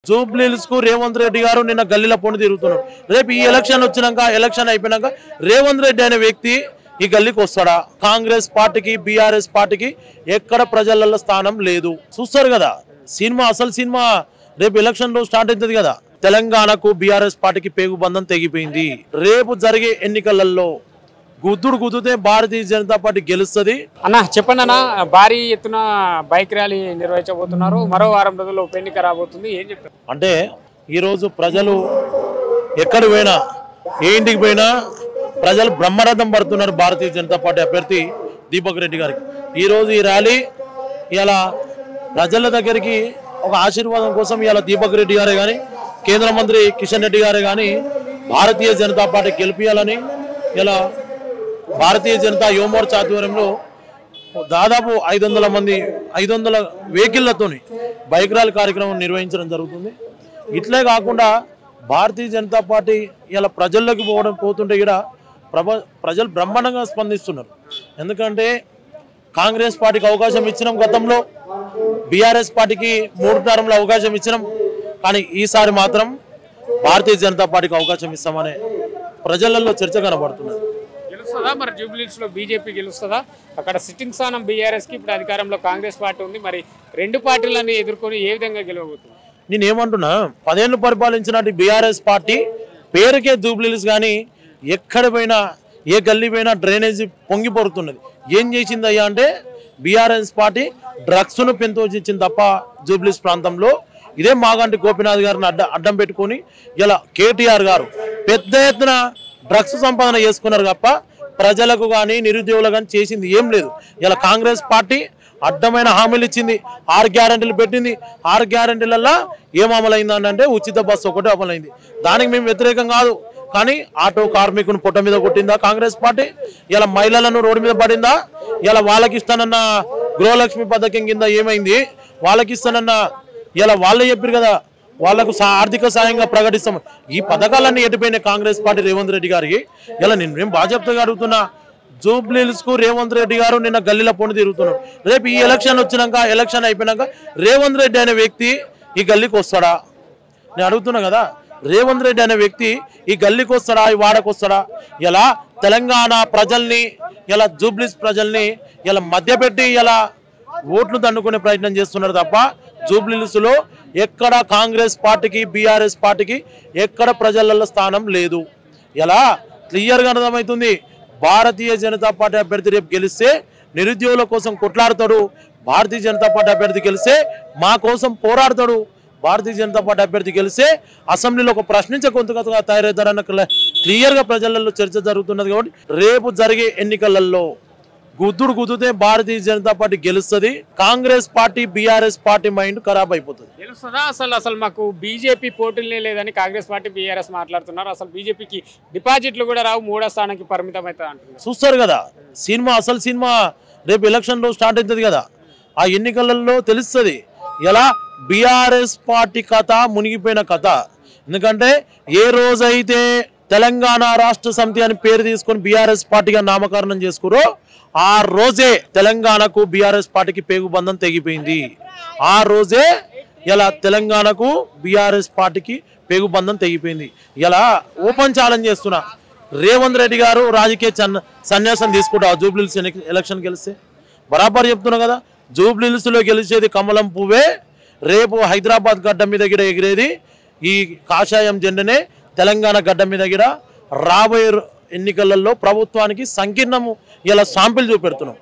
జూబ్లీహిల్స్ కు రేవంత్ రెడ్డి గారు నిన్న గల్లీల పొండి తిరుగుతున్నారు. రేపు ఈ ఎలక్షన్ వచ్చినాక ఎలక్షన్ అయిపోయినాక రేవంత్ రెడ్డి అనే వ్యక్తి ఈ గల్లీకి వస్తాడా? కాంగ్రెస్ పార్టీకి బీఆర్ఎస్ పార్టీకి ఎక్కడ ప్రజలలో స్థానం లేదు. చూస్తారు కదా సినిమా, అసలు సినిమా రేపు ఎలక్షన్ లో స్టార్ట్ అవుతుంది కదా. తెలంగాణకు బీఆర్ఎస్ పార్టీకి పేగు బంధం తెగిపోయింది. రేపు జరిగే ఎన్నికలలో గుద్దుతే భారతీయ జనతా పార్టీ గెలుస్తుంది. అన్న చెప్పండి అన్న, భారీ ఎత్తున బైక్ ర్యాలీ నిర్వహించబోతున్నారు. మరో వారం రోజుల్లో ఉప ఎన్నిక రాబోతుంది, ఏం చెప్తారు? అంటే ఈరోజు ప్రజలు ఎక్కడ పోయినా, ఏ ఇంటికి పోయినా ప్రజలు బ్రహ్మరథం పడుతున్నారు భారతీయ జనతా పార్టీ అభ్యర్థి దీపక్ రెడ్డి గారికి. ఈరోజు ఈ ర్యాలీ ఇలా ప్రజల దగ్గరికి ఒక ఆశీర్వాదం కోసం ఇలా దీపక్ రెడ్డి గారే కానీ, కేంద్ర మంత్రి కిషన్ రెడ్డి గారే కానీ భారతీయ జనతా పార్టీ గెలిపియాలని ఇలా భారతీయ జనతా యువమోర్చా ఆధ్వర్యంలో దాదాపు 500 వెహికల్లతోని బైక్ ర్యాలీ కార్యక్రమం నిర్వహించడం జరుగుతుంది. ఇట్లే కాకుండా భారతీయ జనతా పార్టీ ఇలా ప్రజల్లోకి పోతుంటే ఇక్కడ ప్రజలు బ్రహ్మాండంగా స్పందిస్తున్నారు. ఎందుకంటే కాంగ్రెస్ పార్టీకి అవకాశం ఇచ్చినాం గతంలో, బీఆర్ఎస్ పార్టీకి 3 టర్మ్ల అవకాశం ఇచ్చినాం, కానీ ఈసారి మాత్రం భారతీయ జనతా పార్టీకి అవకాశం ఇస్తామనే ప్రజలలో చర్చ కనబడుతున్నది. గెలుస్తుందా మరి జూబ్లీహిల్స్ లో బీజేపీ గెలుస్తుందా? అక్కడ సిట్టింగ్ స్థానం బీఆర్ఎస్ కి, ఇప్పుడు అధికారంలో కాంగ్రెస్ పార్టీ ఉంది. మరి రెండు పార్టీలను ఎదుర్కొని ఏ విధంగా గెలవబోతుంది? నేనేమంటున్నా, 10 ఏళ్ళు పరిపాలించినట్టు బీఆర్ఎస్ పార్టీ పేరుకే జూబ్లీహిల్స్, కానీ ఎక్కడ పోయినా ఏ గల్లీ పోయినా డ్రైనేజీ పొంగి పొరుతున్నది. ఏం చేసిందయ్యా అంటే బీఆర్ఎస్ పార్టీ డ్రగ్స్ను పెంతోచించింది తప్ప జూబ్లీహిల్స్ ప్రాంతంలో ఇదే మాగంటి గోపీనాథ్ గారిని అడ్డం పెట్టుకొని ఇలా కేటీఆర్ గారు పెద్ద ఎత్తున డ్రగ్స్ సంపాదన చేసుకున్నారు తప్ప ప్రజలకు కానీ నిరుద్యోగులకు కానీ చేసింది ఏం లేదు. ఇలా కాంగ్రెస్ పార్టీ అడ్డమైన హామీలు ఇచ్చింది, 6 గ్యారెంటీలు పెట్టింది. 6 గ్యారెంటీలలో ఏం అమలైందంటే ఉచిత బస్సు ఒకటే అమలైంది. దానికి మేము వ్యతిరేకం కాదు, కానీ ఆటో కార్మికుని పొట్ట మీద కొట్టిందా కాంగ్రెస్ పార్టీ? ఇలా మహిళలను రోడ్డు మీద పడిందా? ఇలా వాళ్ళకి ఇస్తానన్న గృహలక్ష్మి పథకం కింద ఏమైంది? వాళ్ళకి ఇస్తానన్న ఇలా వాళ్ళే చెప్పారు కదా, వాళ్లకు ఆర్థిక సాయంగా ప్రకటిస్తాం. ఈ పథకాలన్నీ ఎటుపోయిన కాంగ్రెస్ పార్టీ రేవంత్ రెడ్డి గారికి. ఇలా నేను బాధ్యతగా అడుగుతున్నా, జూబ్లీహిల్స్ కు రేవంత్ రెడ్డి గారు నిన్న గల్లీల పొండి తిరుగుతున్నారు. రేపు ఈ ఎలక్షన్ వచ్చినాక ఎలక్షన్ అయిపోయినాక రేవంత్ రెడ్డి అనే వ్యక్తి ఈ గల్లీకి వస్తాడా? నేను అడుగుతున్నా కదా, రేవంత్ రెడ్డి అనే వ్యక్తి ఈ గల్లీకి వస్తాడా, ఈ వాడకు వస్తాడా? ఇలా తెలంగాణ ప్రజల్ని, ఇలా జూబ్లీహిల్స్ ప్రజల్ని ఇలా మధ్యపెట్టి ఇలా ఓట్లు దండుకునే ప్రయత్నం చేస్తున్నారు తప్ప జూబ్లీహిల్స్ లో ఎక్కడ కాంగ్రెస్ పార్టీకి బీఆర్ఎస్ పార్టీకి ఎక్కడ ప్రజలలో స్థానం లేదు. ఇలా క్లియర్గా అర్థమవుతుంది. భారతీయ జనతా పార్టీ అభ్యర్థి రేపు గెలిస్తే నిరుద్యోగుల కోసం కొట్లాడతాడు. భారతీయ జనతా పార్టీ అభ్యర్థి గెలిస్తే మా కోసం పోరాడతాడు. భారతీయ జనతా పార్టీ అభ్యర్థి గెలిస్తే అసెంబ్లీలో ఒక ప్రశ్నించే గొంతుకగా తయారవుతారన్న క్లియర్గా ప్రజలలో చర్చ జరుగుతున్నది. కాబట్టి రేపు జరిగే ఎన్నికలలో గుద్దుతే భారతీయ జనతా పార్టీ గెలుస్తుంది. Congress party BRS party mind ఖరాబ్ అయిపోతుంది. గెలుస్తుందా? అసలు మాకు బీజేపీ పోటీలే లేదని కాంగ్రెస్ పార్టీ బీఆర్ఎస్ మాట్లాడుతున్నారు. అసలు బీజేపీకి డిపాజిట్లు కూడా రావు, 3వ స్థానానికి పరిమితం అవుతుంది అంటున్నారు. చూస్తారు కదా సినిమా, అసలు సినిమా రేపు ఎలక్షన్ లో స్టార్ట్ అవుతుంది కదా. ఆ ఎన్నికలలో తెలుస్తుంది ఎలా బీఆర్ఎస్ పార్టీ కథ మునిగిపోయిన కథ. ఎందుకంటే ఏ రోజైతే తెలంగాణ రాష్ట్ర సమితి అని పేరు తీసుకొని బీఆర్ఎస్ పార్టీగా నామకరణం చేసుకురో ఆ రోజే తెలంగాణకు బీఆర్ఎస్ పార్టీకి పేగు బంధం తెగిపోయింది. ఆ రోజే ఇలా తెలంగాణకు బీఆర్ఎస్ పార్టీకి పేగు బంధం తెగిపోయింది. ఇలా ఓపెన్ ఛాలెంజ్ చేస్తున్నా, రేవంత్ రెడ్డి గారు రాజకీయ సన్యాసం తీసుకుంటా జూబ్లీహిల్స్ ఎలక్షన్ గెలిస్తే బరాబర్ చెప్తున్నా కదా. జూబ్లీహిల్స్ లో గెలిచేది కమలం పువ్వే, రేపు హైదరాబాద్ గడ్డ మీద గిడ ఎగిరేది ఈ కాషాయం జెండనే తెలంగాణ గడ్డ మీద గిడ రాబోయే ఎన్నికలలో ప్రభుత్వానికి సంకీర్ణము ఇలా శాంపిల్ చూపెడుతున్నాం.